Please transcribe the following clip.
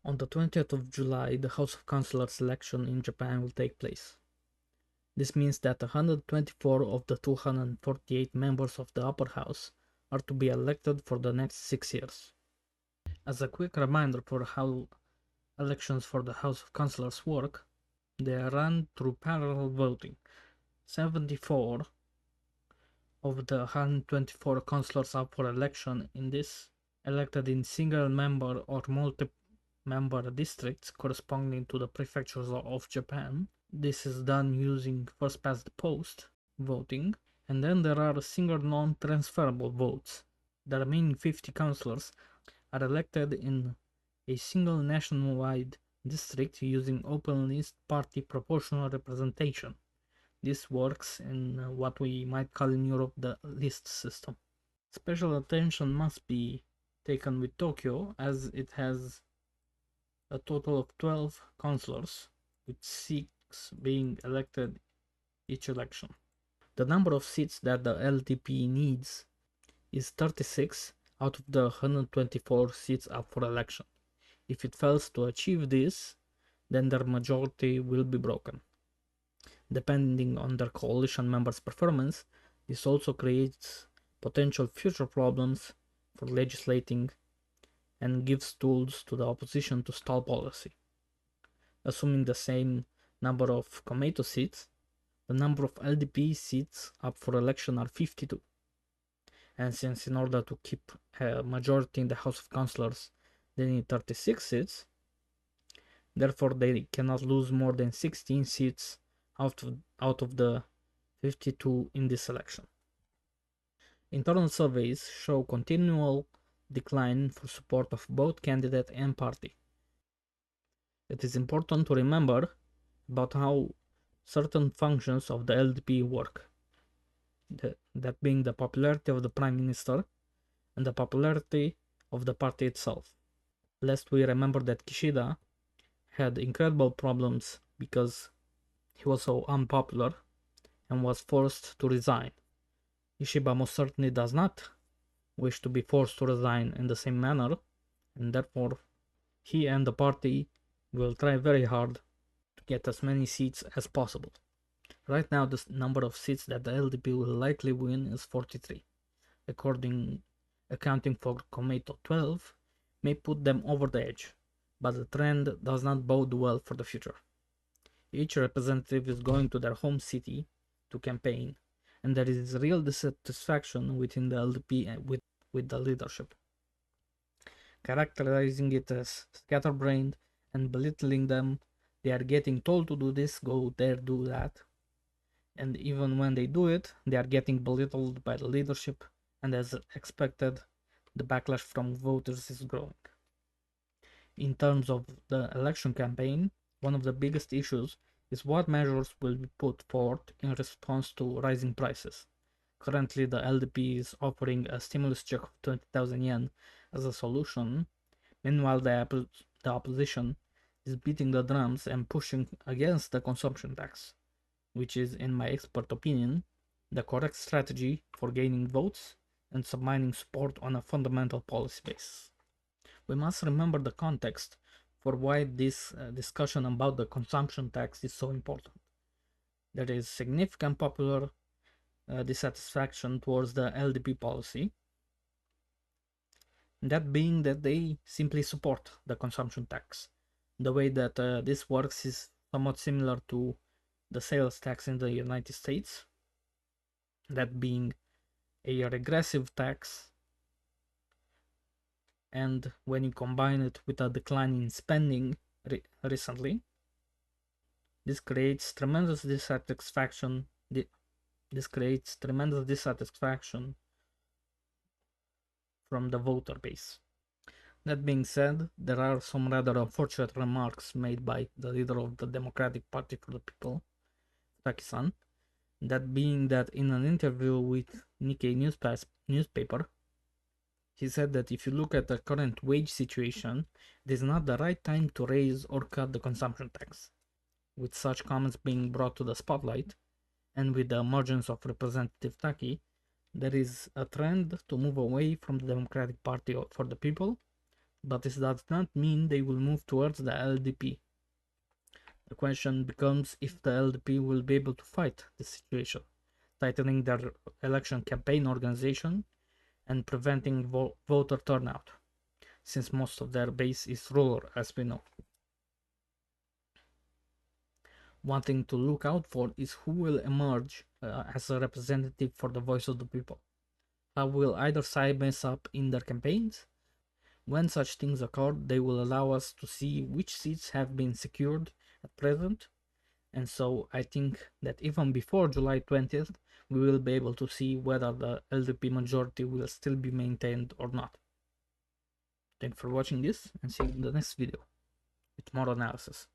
On the 20th of July, the House of Councillors election in Japan will take place. This means that 124 of the 248 members of the upper house are to be elected for the next 6 years. As a quick reminder for how elections for the House of Councillors work, they are run through parallel voting. 74 of the 124 councillors up for election in this elected in single member or multi-member districts corresponding to the prefectures of Japan. This is done using first past the post voting, and then there are single non-transferable votes. The remaining 50 councillors are elected in a single nationwide district using open list party proportional representation. This works in what we might call in Europe the list system. Special attention must be taken with Tokyo, as it has a total of 12 councillors, with 6 being elected each election. The number of seats that the LDP needs is 36 out of the 124 seats up for election. If it fails to achieve this, then their majority will be broken. Depending on their coalition members' performance, this also creates potential future problems for legislating and gives tools to the opposition to stall policy. Assuming the same number of Komeito seats, the number of LDP seats up for election are 52. And since in order to keep a majority in the House of Councillors they need 36 seats, therefore they cannot lose more than 16 seats out of the 52 in this election. Internal surveys show continual decline for support of both candidate and party. It is important to remember about how certain functions of the LDP work, that being the popularity of the Prime Minister and the popularity of the party itself. Lest we remember that Kishida had incredible problems because he was so unpopular and was forced to resign. Ishiba most certainly does not wish to be forced to resign in the same manner, and therefore he and the party will try very hard to get as many seats as possible. Right now, the number of seats that the LDP will likely win is 43. Accounting for Komeito 12 may put them over the edge, but the trend does not bode well for the future. Each representative is going to their home city to campaign, and there is real dissatisfaction within the LDP with the leadership, characterizing it as scatterbrained and belittling them. They are getting told to do this, go there, do that. And even when they do it, they are getting belittled by the leadership, and as expected, the backlash from voters is growing. In terms of the election campaign, one of the biggest issues is what measures will be put forth in response to rising prices. Currently, the LDP is offering a stimulus check of 20,000 yen as a solution. Meanwhile, the opposition is beating the drums and pushing against the consumption tax, which is, in my expert opinion, the correct strategy for gaining votes and submining support on a fundamental policy basis. We must remember the context for why this discussion about the consumption tax is so important. There is significant popular dissatisfaction towards the LDP policy, that being that they simply support the consumption tax. The way that this works is somewhat similar to the sales tax in the United States, that being a regressive tax, and when you combine it with a decline in spending recently, this creates tremendous dissatisfaction. This creates tremendous dissatisfaction from the voter base. That being said, there are some rather unfortunate remarks made by the leader of the Democratic Party for the People, Taki-san, that being that in an interview with Nikkei newspaper, he said that if you look at the current wage situation, it is not the right time to raise or cut the consumption tax. With such comments being brought to the spotlight, and with the emergence of Representative Taki, there is a trend to move away from the Democratic Party for the People but this does not mean they will move towards the LDP. The question becomes if the LDP will be able to fight this situation, tightening their election campaign organization and preventing voter turnout, since most of their base is rural, as we know. One thing to look out for is who will emerge as a representative for the voice of the people. How will either side mess up in their campaigns? When such things occur, they will allow us to see which seats have been secured at present. And so I think that even before July 20th, we will be able to see whether the LDP majority will still be maintained or not. Thanks for watching this, and see you in the next video with more analysis.